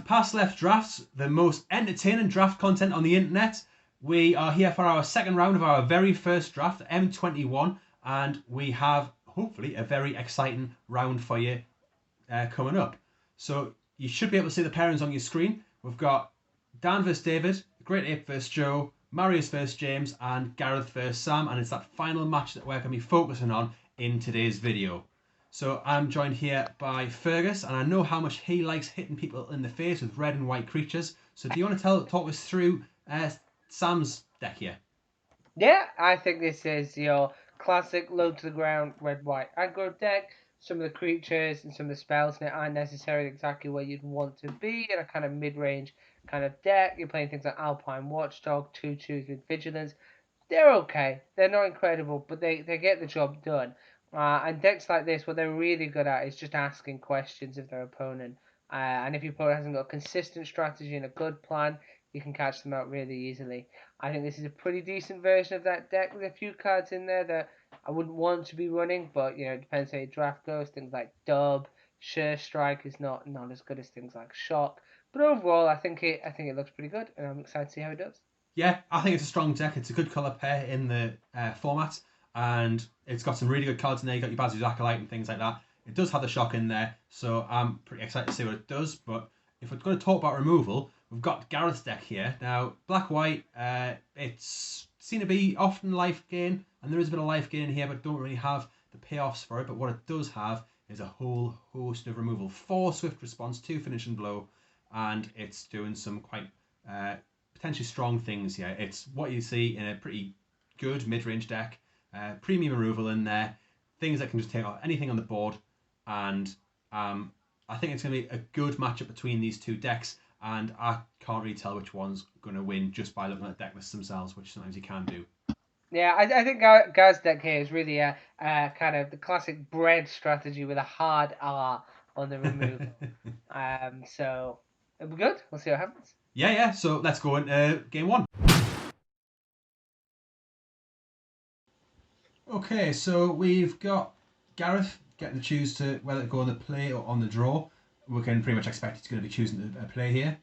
Pass Left Drafts, the most entertaining draft content on the internet. We are here for our second round of our very first draft, M21, and we have hopefully a very exciting round for you coming up. So you should be able to see the pairings on your screen. We've got Dan vs David, Great Ape vs Joe, Marius vs James, and Gareth vs Sam, and it's that final match that we're going to be focusing on in today's video. So I'm joined here by Fergus, and I know how much he likes hitting people in the face with red and white creatures. So do you want to talk us through Sam's deck here? Yeah, I think this is your classic low to the ground red-white aggro deck. Some of the creatures and some of the spells in it aren't necessarily exactly where you'd want to be in a kind of mid-range kind of deck. You're playing things like Alpine Watchdog, 2/2s with Vigilance. They're okay. They're not incredible, but they get the job done. And decks like this, what they're really good at is just asking questions of their opponent. And if your opponent hasn't got a consistent strategy and a good plan, you can catch them out really easily. I think this is a pretty decent version of that deck with a few cards in there that I wouldn't want to be running, but it depends how your draft goes. Things like Dub, Sure Strike is not as good as things like Shock. But overall, I think it looks pretty good, and I'm excited to see how it does. Yeah, I think it's a strong deck. It's a good colour pair in the format, and it's got some really good cards in there. You got your Bazu's Acolyte and things like that. It does have the Shock in there, so I'm pretty excited to see what it does. But if we're going to talk about removal, we've got Gareth's deck here. Now, black-white, it's seen to be often life gain, and there is a bit of life gain in here, but don't really have the payoffs for it. But what it does have is a whole host of removal. 4 Swift Response, 2 Finishing Blow, and it's doing some quite potentially strong things here. It's what you see in a pretty good mid-range deck. Premium removal in there, things that can just take out anything on the board, and I think it's going to be a good matchup between these two decks, and I can't really tell which one's going to win just by looking at deck lists themselves, which sometimes you can do. Yeah, I think Gaz's deck here is really a kind of the classic bread strategy with a hard R on the removal. So it'll be good. We'll see what happens. Yeah. So let's go into game one. Okay, so we've got Gareth getting to choose to whether to go on the play or on the draw. We can pretty much expect he's going to be choosing a play here.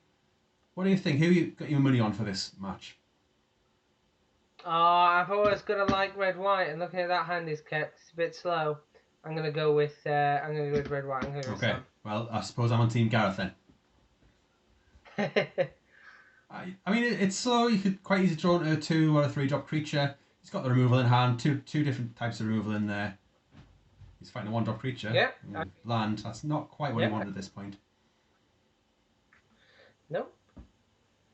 What do you think? Who you got your money on for this match? I've always got to like red white, and looking at that hand is kept. It's a bit slow. I'm gonna go with red white. I'm gonna go with Okay, well I suppose I'm on Team Gareth then. Sam. I mean it's slow. You could quite easily draw into a 2 or a 3 drop creature. He's got the removal in hand. Two different types of removal in there. He's fighting a 1 drop creature. Yeah. Land. That's not quite what he wanted at this point. No.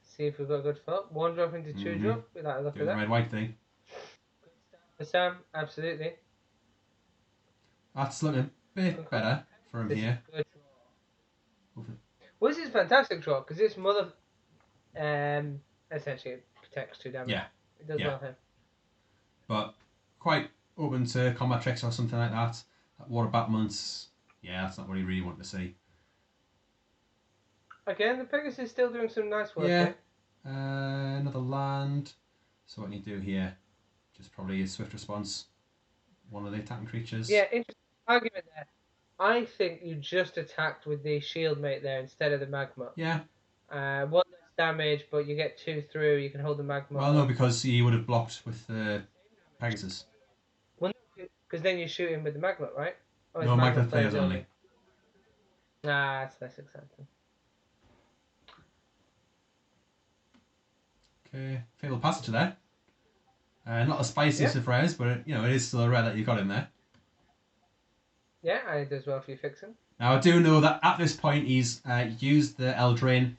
See if we've got a good flop. 1 drop into 2 drop. Without a look at that. Red white thing. Good start for Sam. Absolutely. That's looking a bit better for him This here. is a good draw. Well, this is a fantastic draw because this mother essentially protects 2 damage. Yeah. It does well here. But quite open to combat tricks or something like that. Water battlements. Yeah, that's not what he really wanted to see. Again, the Pegasus is still doing some nice work. Yeah. Another land. So what can you do here? Just probably a swift response. One of the attacking creatures. Yeah, interesting argument there. I think you just attacked with the shield mate there instead of the magma. Yeah. 1 less damage, but you get 2 through. You can hold the magma. Well, no, because he would have blocked with the Pegasus. Well, because then you shoot him with the magma, right? Or no, magma players only. Nah, it's less exciting. Okay, Fatal Passage there. Not a spicy surprise, but it is still a rare that you got in there. Yeah, and it does well for your fixing. Now I do know that at this point he's used the Eldraine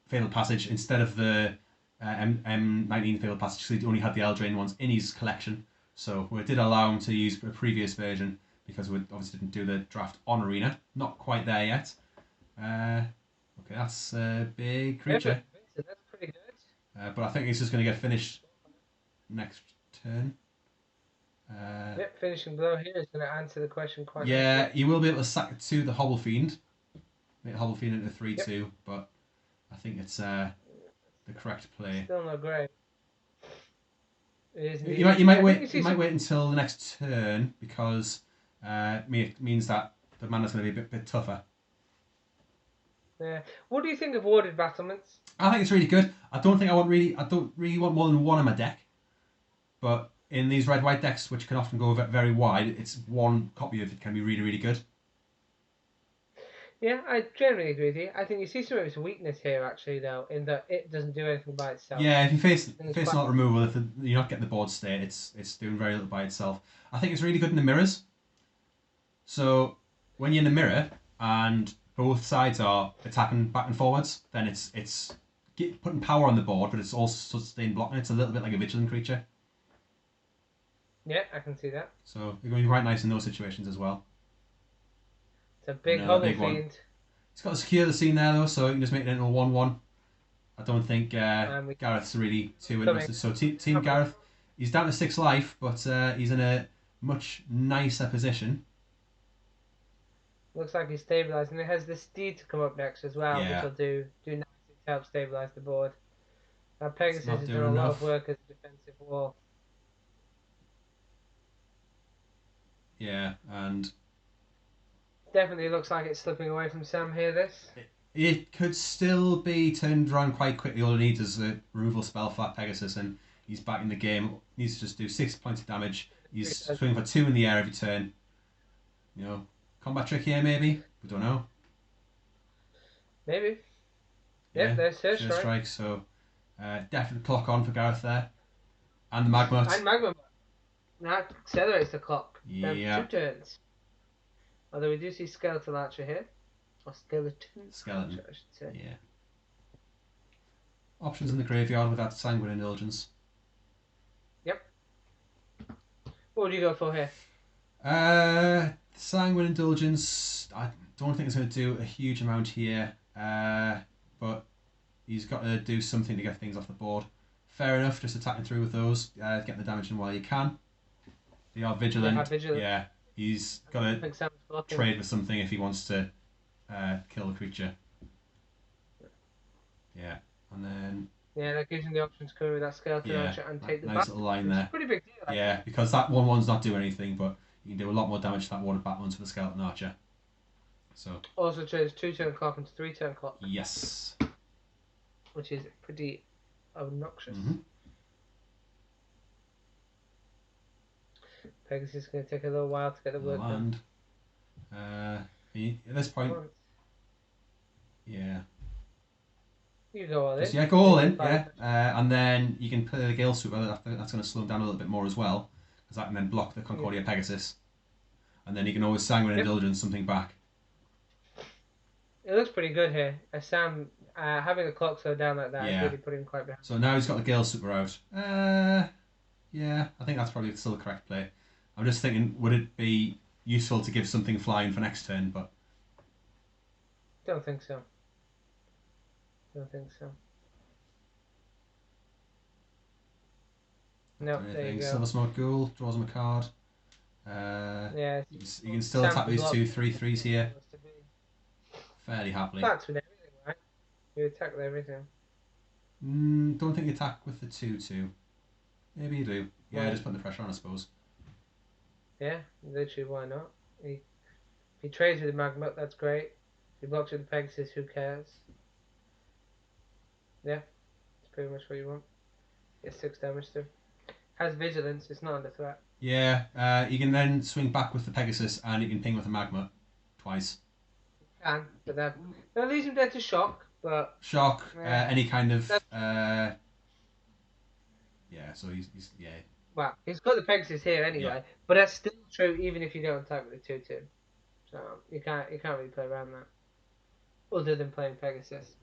Fatal Passage instead of the M19 Fatal Passage, because he only had the Eldraine ones in his collection. So we did allow him to use a previous version because we obviously didn't do the draft on Arena. Not quite there yet. Okay, that's a big creature. So that's pretty good. But I think he's just going to get finished next turn. Finishing blow here is going to answer the question quite nicely. You will be able to sack it to the Hobble Fiend. Make Hobble Fiend into 3/2, but I think it's the correct play. Still not great. You might wait until the next turn because it means that the mana's going to be a bit tougher. Yeah. What do you think of warded battlements? I think it's really good. I don't really want more than one in my deck. But in these red-white decks, which can often go very wide, it's one copy of it can be really, really good. Yeah, I generally agree with you. I think you see some of its weakness here, actually, though, in that it doesn't do anything by itself. Yeah, if you face And it's face a quite... lot of removal, if you're not getting the board state, it's doing very little by itself. I think it's really good in the mirrors. So when you're in the mirror and both sides are attacking back and forwards, then it's putting power on the board, but it's also sustained blocking. It's a little bit like a vigilant creature. Yeah, I can see that. So you're going to be quite nice in those situations as well. It's a big Another Hobble big one. Fiend. It's got to secure the scene there though, so you can just make it into a 1/1. I don't think Gareth's really too interested. So team Gareth, he's down to 6 life, but he's in a much nicer position. Looks like he's stabilised, and it has the Steed to come up next as well, Yeah. which will do nicely to help stabilise the board. It's Pegasus not has doing done a lot enough. of work as a defensive wall. Yeah, and Definitely looks like it's slipping away from Sam here, this. it could still be turned around quite quickly. All it needs is a removal spell for that Pegasus, and he's back in the game. Needs to just do 6 points of damage. He's swinging for 2 in the air every turn. You know, combat trick here maybe. We don't know. Maybe. Yeah, Yep, there's Surge sure Strike. strike. So definitely clock on for Gareth there, and the Magmut. And Magma. That accelerates the clock. Yeah. 2 turns. Although we do see Skeletal Archer here. Or Skeleton Skeleton. Archer, I should say. Yeah. Options in the graveyard with that Sanguine Indulgence. Yep. What would you go for here? Sanguine Indulgence. I don't think it's going to do a huge amount here. But he's got to do something to get things off the board. Fair enough, just attacking through with those, getting the damage in while you can. They are vigilant. Yeah, he's got to trade with something if he wants to kill the creature. Yeah, and then... Yeah, that gives him the option to go with that Skeleton Archer and take the nice little line there. Pretty big deal. Yeah, because that 1/1's not doing anything, but you can do a lot more damage to that water back onto the Skeleton Archer. So also turns 2 turn clock into 3 turn clock. Yes. Which is pretty obnoxious. Pegasus is going to take a little while to get the work done. At this point, yeah. You go all in. Yeah, go all in, yeah. And then you can play the Gale Sweeper. That's going to slow him down a little bit more as well, because that can then block the Concordia Pegasus. And then you can always Sanguine Indulgence something back. It looks pretty good here. Sam having the clock slow down like that is really putting him quite behind. So now he's got the Gale Super out. Yeah, I think that's probably still the correct play. I'm just thinking, would it be useful to give something flying for next turn? But don't think so. Don't think so. No, there you go. Silver Smoke Ghoul draws him a card. Yeah, you can still attack these 2/3/3s here fairly happily. That's with everything, right? You attack with everything. Don't think you attack with the 2/2. Maybe you do. Yeah, just putting the pressure on, I suppose. Yeah, literally, why not? If he trades with the Magma, that's great. If he blocks with the Pegasus, who cares? Yeah, that's pretty much what you want. Get 6 damage to. Has vigilance, it's not under threat. Yeah, you can then swing back with the Pegasus and you can ping with the Magma twice. You can, but that leaves him dead to shock, but... Shock, any kind of... yeah, so he's yeah. Well, he's got the Pegasus here anyway, but that's still true even if you don't attack with the 2/2. So you can't really play around that. Other than playing Pegasus.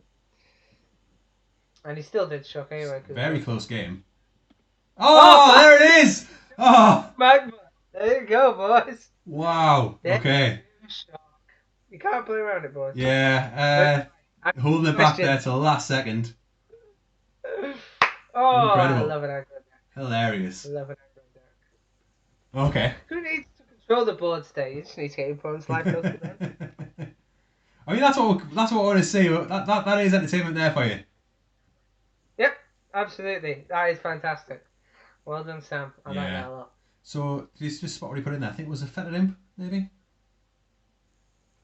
And he still did shock anyway. Very close game. Oh, there it is! Oh! Magma! There you go, boys! Wow, okay. You can't play around it, boys. Yeah, holding it back there till the last second. Oh, incredible. I love it. Hilarious. I love it. Okay. Who needs to control the board state? You just need to get your opponent's life token then. I mean, that's what I want to see. That is entertainment there for you. Yep, absolutely. That is fantastic. Well done, Sam. I like that a lot. So, did you just spot what he put in there? I think it was a Fetid Imp, maybe?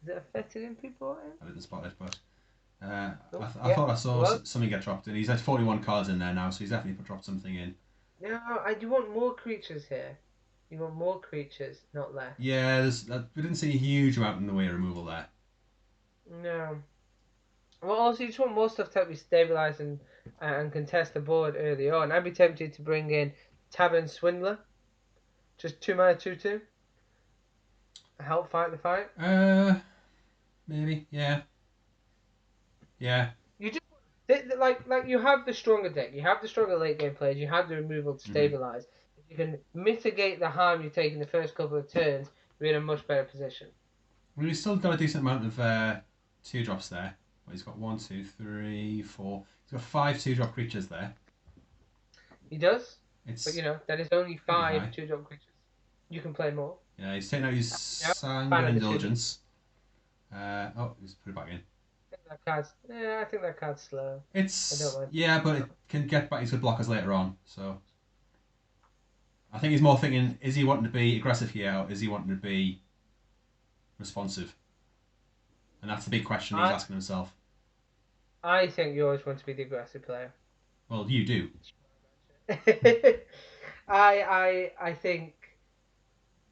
Is it a Fetid Imp he brought in? I didn't spot it, but... Oh, I yeah. thought I saw Well, something get dropped in. He's had 41 cards in there now, so he's definitely dropped something in. no, I do want more creatures here. You want more creatures, not less. Yeah, we didn't see a huge amount in the way of removal there. No. Well, also, you just want more stuff to help you stabilize and contest the board early on. I'd be tempted to bring in Tavern Swindler, just 2 mana 2/2. Help fight the fight. Maybe, yeah, yeah. You just like you have the stronger deck, you have the stronger late game players, you have the removal to Hmm. stabilize. If you can mitigate the harm you take in the first couple of turns, you're in a much better position. Well, he's still got a decent amount of 2 drops there. Well, he's got 1, 2, 3, 4. He's got 5 2-drop creatures there. He does, but It's that is only pretty five high. 2-drop creatures. You can play more. Yeah, he's taking out his Yeah, fan Sanguine of the decision. Indulgence. He's put it back in. I think that card's slow. I don't It's mind. yeah, but it can get back his good blockers later on. So I think he's more thinking: is he wanting to be aggressive here, or is he wanting to be responsive? And that's the big question he's I asking himself. I think you always want to be the aggressive player. Well, you do. I think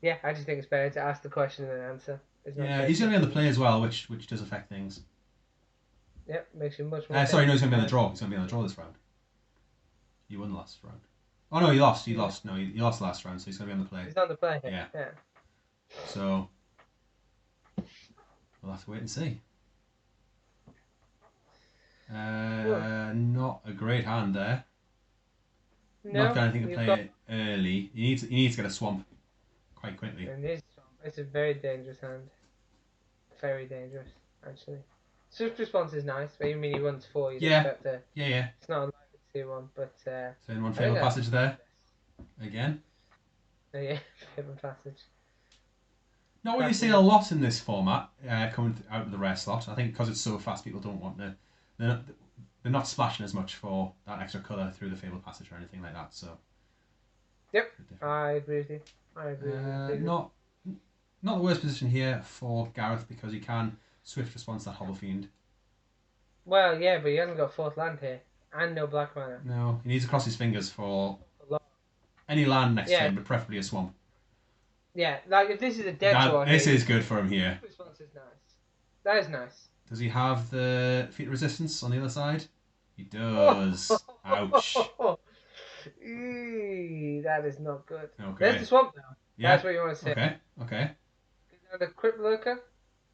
I just think it's better to ask the question and then answer. It's not Yeah, take he's going to be on the it. play as well, which does affect things. Yep, makes you much more. Sorry, no, he's going to be on the effective. draw. He's going to be on the draw this round. You won the last round. Oh no, he lost. He Yeah. lost. No, he lost the last round, so he's going to be on the play. He's on the play. Yeah. Yeah. So we'll have to wait and see. Not a great hand there. No, Not got anything to you've play got. it early. He needs to get a swamp quite quickly. And it's a very dangerous hand. Very dangerous, actually. Swift response is nice, but even when he runs 4, you'd Yeah, expect a. yeah. It's not unlikely to see one, but. So in one I think fatal passage there again. Yeah, favorite passage. Not what you see a lot in this format coming out of the rare slot. I think because it's so fast, people don't want to. They're not splashing as much for that extra colour through the fabled passage or anything like that. So. Yep, I agree with you. I agree with you. Not the worst position here for Gareth because he can swift response that Hobble Fiend. Well, yeah, but he hasn't got 4th land here. And no black mana. No, he needs to cross his fingers for any land next turn, but preferably a swamp. Yeah, like if this is a dead draw This here, is good for him here. response is nice. That is nice. Does he have the feat resistance on the other side? He does. Ouch. Eee, that is not good. Okay. There's the swamp now. Yeah. That's what you want to say. Okay. The Crypt Lurker?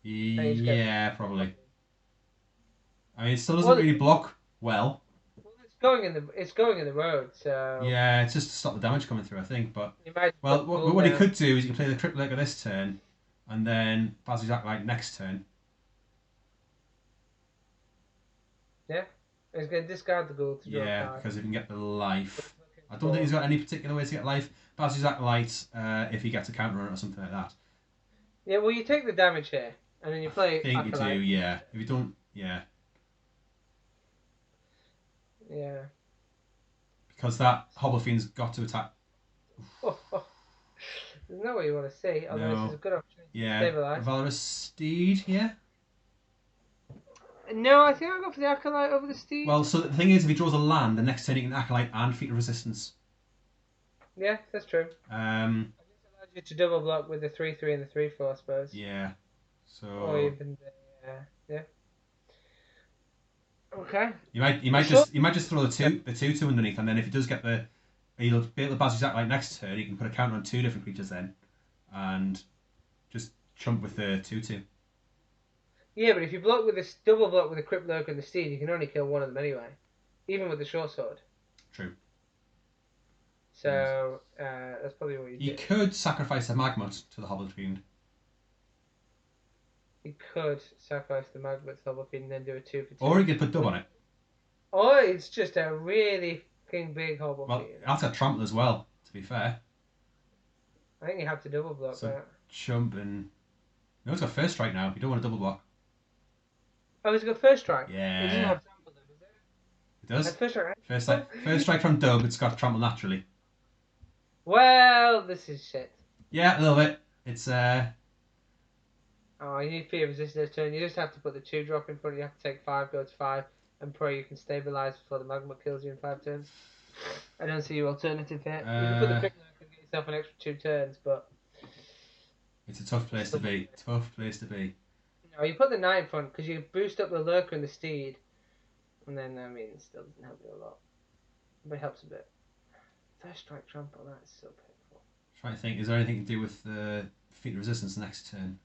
Yeah, probably. I mean, it still doesn't really block well. Well, it's going in the road, so Yeah, it's just to stop the damage coming through, I think. But what he could do is he can play the Crypt Lurker this turn, and then Basil's Acolyte next turn. Yeah, he's going to discard the gold to draw a Yeah, card. because he can get the life. I don't think he's got any particular way to get life. Basil's Acolyte, if he gets a counter on it or something like that. Yeah, well, you take the damage here, and then you play I think Acolyte. you do, yeah. If you don't, yeah. Yeah. Because that Hobble Fiend's got to attack. There's no way you want to see, although No. this is a good opportunity Yeah, to stabilize. Valorous Steed here. No, I think I'll go for the Acolyte over the Steed. Well, so the thing is, if he draws a land, the next turn he can Acolyte and Feat of Resistance. Yeah, that's true. Um, It allows you to double block with the 3/3 and the 3/4, I suppose. yeah. So. Or even the yeah. Okay. You might just throw the 2/2 underneath, and then if he does get he'll be able to Basil's Acolyte next turn. He can put a counter on 2 different creatures then, and just chump with the 2/2. Yeah, but if you block with this double block with the Crypt Lurker and the Steed, you can only kill one of them anyway, even with the short sword. True. So that's probably what you do. He could sacrifice a Magmut to the Hobble Fiend. He could sacrifice the Magma Hobble Fiend and then do a 2/2. Or he could put dub on it. Or it's just a really fucking big Hobble Well, Fiend. that's a trample as well, to be fair. I think you have to double block So that. chump and... No, it's got first strike now. You don't want to double block. Oh, he's got first strike. Yeah. It doesn't have trample though, does it? It does. That's first strike, right? First strike from dub, it's got trample naturally. Well, this is shit. Yeah, a little bit. It's Oh, you need fear resist this turn. You just have to put the 2-drop in front. You have to take 5, go to 5, and pray you can stabilize before the magma kills you in 5 turns. I don't see your alternative here. You can put the Uh, prick and get yourself an extra 2 turns, but it's a tough place to be. Tough place to be. no, you put the 9 in front because you boost up the lurker and the steed, and then I mean, it still doesn't help you a lot, but it helps a bit. First strike trample, that's so painful. Trying to think, is there anything to do with the feat resistance next turn?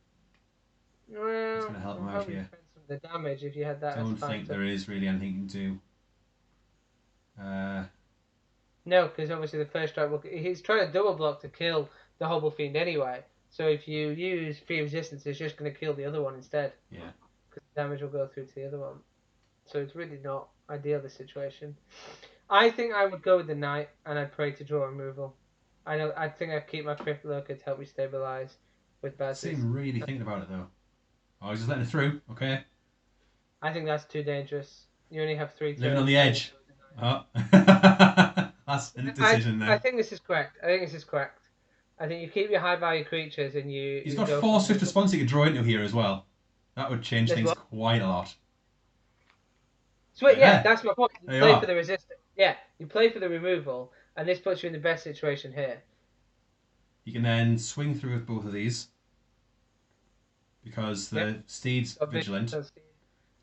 Well, It's going to help him out probably here. depends on the damage if you had that Don't as think factor. there is really anything you can do. No, because obviously the first strike he's trying to double block to kill the Hobble Fiend anyway. So if you use Fear Resistance, it's just going to kill the other one instead. Yeah. Because the damage will go through to the other one. So it's really not ideal, the situation. I think I would go with the Knight, and I'd pray to draw removal. I think I'd keep my Crypt Lurker to help me stabilize with I Baz's. see him really thinking about it though. Oh, he's just letting it through. Okay. I think that's too dangerous. You only have 3 turns. Living on the edge. Oh. That's a decision I there. think this is correct. I think you keep your high value creatures and you. He's you got go 4 for swift response he could draw into here as well. That would change There's things what? quite a lot. Sweet, yeah, There. that's my point. You There you play are. for the resistance. Yeah, you play for the removal, and this puts you in the best situation here. You can then swing through with both of these because the steed's Got vigilant. And Just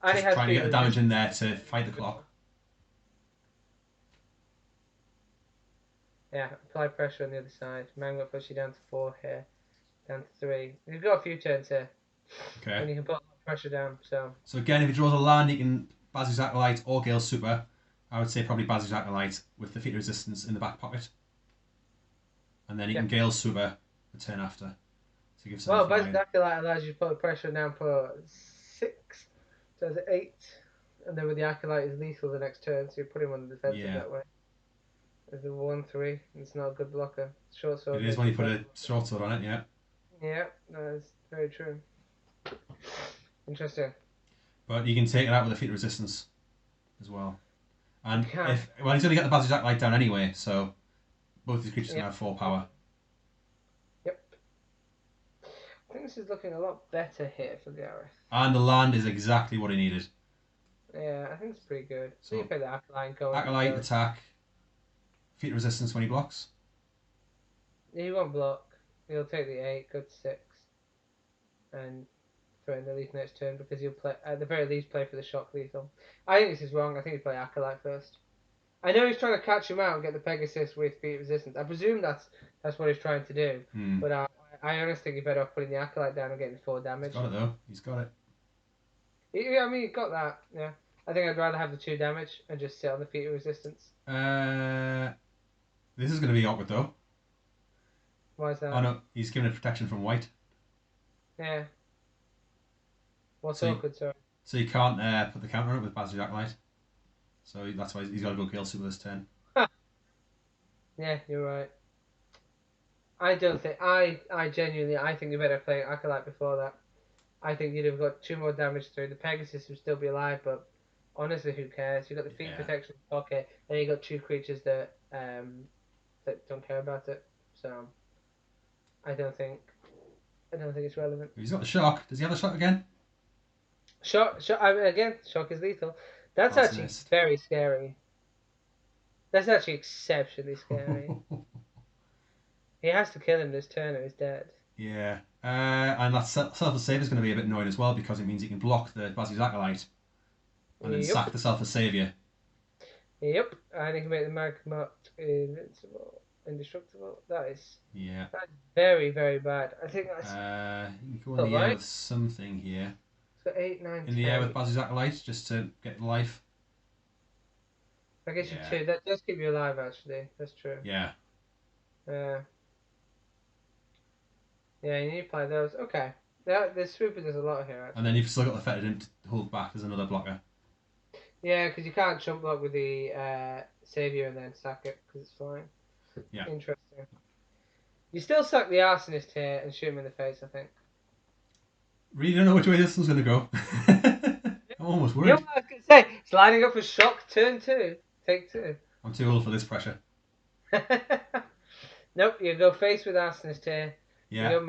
it has trying to get the feet damage in resistance. there to fight the clock. Yeah, apply pressure on the other side. Magma puts you down to 4 here, down to 3. You've got a few turns here, and Okay. you can put pressure down. So again, if he draws a land, he can Bazoo's Acolyte or Gale Super. I would say probably Bazoo's Acolyte with the feat resistance in the back pocket. And then he can Gale Super the turn after to give some flying. Acolyte allows you to put pressure down for 6, so that's 8, and then with the Acolyte is lethal the next turn, so you put him on the defensive that way. There's a 1-3. It's not a good blocker. Short sword. It is when you put a short sword on it, yeah. Yeah, that's very true. Interesting. But you can take it out with a feat resistance as well. And he's going to get the Bazoo's Acolyte down anyway, so both these creatures can have 4 power. Yep. I think this is looking a lot better here for Gareth. And the land is exactly what he needed. Yeah, I think it's pretty good. So you play the Acolyte going. Acolyte attack. Feat resistance when he blocks. He won't block. He'll take the 8, go to 6, and threaten the leaf next turn because he'll play at the very least play for the shock lethal. I think this is wrong. I think he'd play Acolyte first. I know he's trying to catch him out and get the Pegasus with feat resistance. I presume that's what he's trying to do. But I honestly think you're better off putting the Acolyte down and getting 4 damage. He's got it though. He's got it. Yeah, I mean, you've got that. Yeah. I think I'd rather have the 2 damage and just sit on the feat resistance. This is going to be awkward though. Why is that? Oh no, he's given it protection from white. Yeah. What's awkward, sorry? So you can't put the counter on it with Bazoo's Acolyte. So that's why he's got to go Gale Super this turn. Yeah, you're right. I don't think I genuinely think you better play Acolyte before that. I think you'd have got 2 more damage through. The Pegasus would still be alive, but honestly, who cares? You've got the feat protection in the pocket, and you got 2 creatures that don't care about it. So I don't think it's relevant. He's got the shock. Does he have the shock again? Shock. I mean, again, shock is lethal. That's actually very scary. That's actually exceptionally scary. He has to kill him this turn or he's dead. Yeah. And that self-save is going to be a bit annoying as well because it means he can block the Bazoo's Acolyte and then sack the Self-Savior. Yep. And he can make the Magma invincible, indestructible. That's very, very bad. I think that's... you can go in the air with something here. So 8, 9, 10. In the air with Bazoo's Acolyte just to get the life. I guess you 2. That does keep you alive, actually. That's true. Yeah. Yeah, you need to play those. Okay. The Swooper does a lot here, actually. And then you've still got the Fetid Imp to hold back as another blocker. Yeah, because you can't jump block with the Savior and then sack it because it's flying. Yeah. Interesting. You still suck the Arsonist here and shoot him in the face, I think. Really don't know which way this one's going to go. I'm almost worried. You know what I was going to say? It's lining up for shock, turn 2. Take 2. I'm too old for this pressure. Nope, you go face with Arsonist here. Yeah.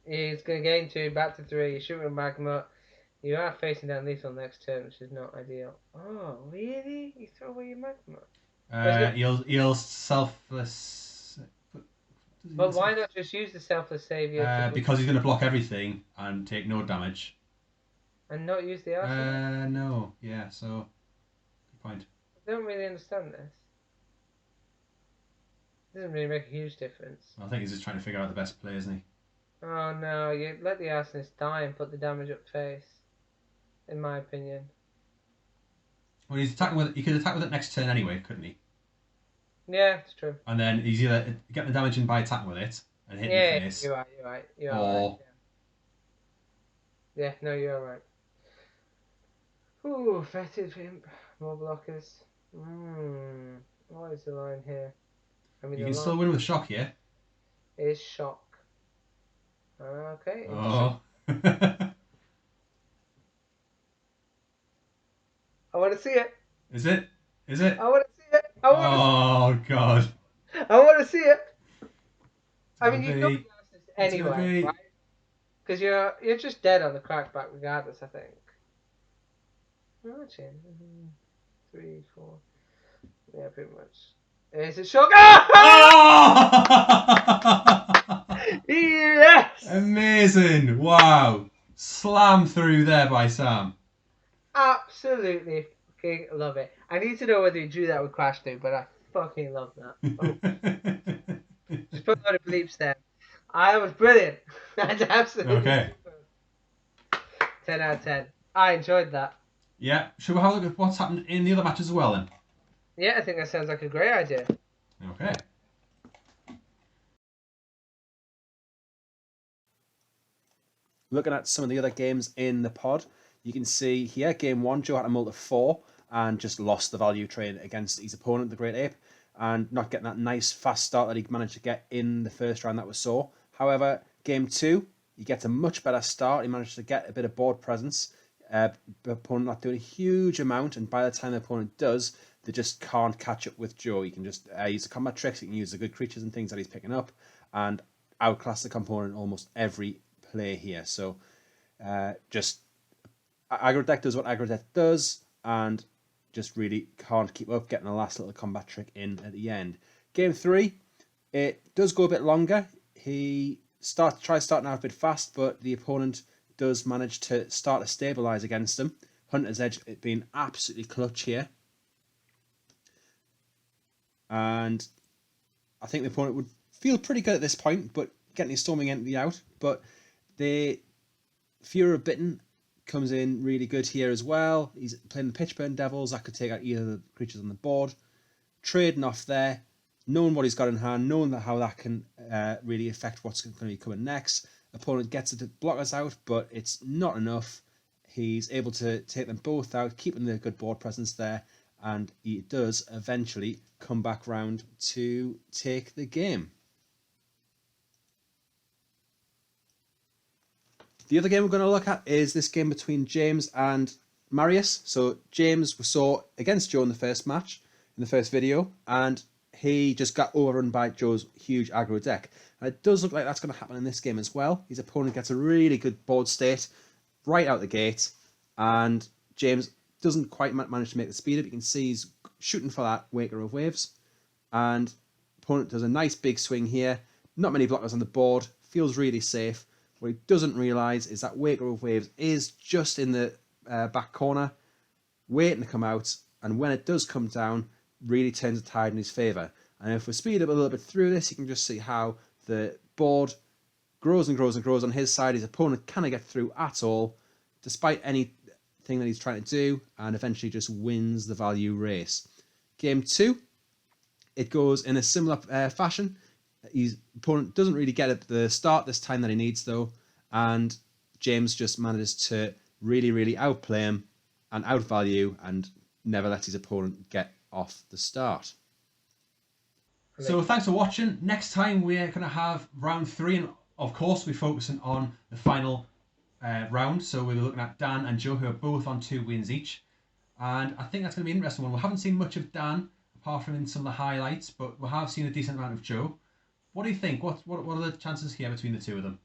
He's going to gain 2, back to 3. You shoot with magma. You are facing down lethal next turn, which is not ideal. Oh, really? You throw away your magma? He'll selfless. But why not just use the selfless savior to Because he's going to block everything and take no damage. and not use the arsenal? No. Yeah. So, good point. I don't really understand this. It doesn't really make a huge difference. I think he's just trying to figure out the best play, isn't he? Oh no, you let the arsonist die and put the damage up face. In my opinion. Well, he's attacking with. He could attack with it next turn anyway, couldn't he? Yeah, it's true. And then he's either getting the damage in by attacking with it and hitting the face. You're right. You're or right. Yeah, no, you're right. Ooh, fetid pimp. More blockers. What is the line here? I mean, you the can line still win with shock here. is shock. Okay. Oh. I want to see it. Is it? Is it? I want to see it. Oh God. I want to see it. I It's mean, you gonna know be- the arsonist anyway, right? Because you're just dead on the crackback regardless, I think. Imagine. 3, 4. Yeah, pretty much. Is it shock? Oh! Yes! Amazing! Wow! Slam through there by Sam. Absolutely fucking love it. I need to know whether you drew that with Crash too, but I fucking love that. Oh. Just put a lot of bleeps there. I was brilliant. That's absolutely Okay. super. 10 out of 10. I enjoyed that. Yeah. Should we have a look at what's happened in the other matches as well then? Yeah, I think that sounds like a great idea. Okay. Looking at some of the other games in the pod, you can see here, game 1, Joe had a multi 4 and just lost the value trade against his opponent, the Great Ape, and not getting that nice fast start that he managed to get in the first round that we saw. However, game 2, he gets a much better start. He managed to get a bit of board presence. The opponent not doing a huge amount, and by the time the opponent does, they just can't catch up with Joe. He can just use the combat tricks, he can use the good creatures and things that he's picking up, and outclass the component almost every play here. So just aggro deck does what aggro deck does, and just really can't keep up, getting the last little combat trick in at the end. Game 3, it does go a bit longer. He tries starting out a bit fast, but the opponent does manage to start to stabilize against him. Hunter's Edge it being absolutely clutch here. And I think the opponent would feel pretty good at this point, but getting his Storming Entity out. But the Fury of Bitten comes in really good here as well. He's playing the Pitchburn Devils. That could take out either of the creatures on the board. Trading off there, knowing what he's got in hand, knowing how that can really affect what's going to be coming next. Opponent gets the blockers out, but it's not enough. He's able to take them both out, keeping the good board presence there, and he does eventually come back round to take the game. The other game we're going to look at is this game between James and Marius. So James we saw against Joe in the first match, in the first video, and he just got overrun by Joe's huge aggro deck. And it does look like that's going to happen in this game as well. His opponent gets a really good board state right out the gate, and James doesn't quite manage to make the speed up. You can see he's shooting for that Waker of Waves, and opponent does a nice big swing here. Not many blockers on the board, feels really safe. What he doesn't realise is that Waker of Waves is just in the back corner, waiting to come out, and when it does come down, really turns the tide in his favour. And if we speed up a little bit through this, you can just see how the board grows and grows and grows on his side. His opponent cannot get through at all, despite anything that he's trying to do, and eventually just wins the value race. Game 2, it goes in a similar fashion. His opponent doesn't really get at the start this time that he needs, though, and James just manages to really outplay him and outvalue and never lets his opponent get off the start. So thanks for watching. Next time we're going to have round 3, and of course we're focusing on the final round. So we'll be looking at Dan and Joe, who are both on 2 wins each. And I think that's going to be an interesting one. We haven't seen much of Dan, apart from in some of the highlights, but we have seen a decent amount of Joe. What do you think? What are the chances here between the two of them?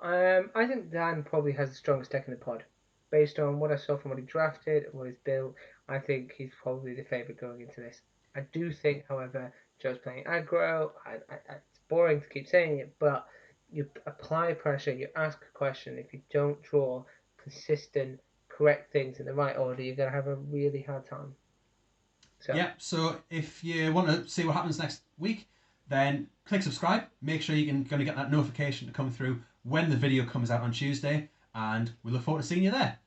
I think Dan probably has the strongest deck in the pod. Based on what I saw from what he drafted and what he's built, I think he's probably the favourite going into this. I do think, however, Joe's playing aggro. It's boring to keep saying it, but you apply pressure, you ask a question. If you don't draw consistent, correct things in the right order, you're going to have a really hard time. So, Yeah, so if you want to see what happens next week, then click subscribe. Make sure you're going to get that notification to come through when the video comes out on Tuesday, and we look forward to seeing you there.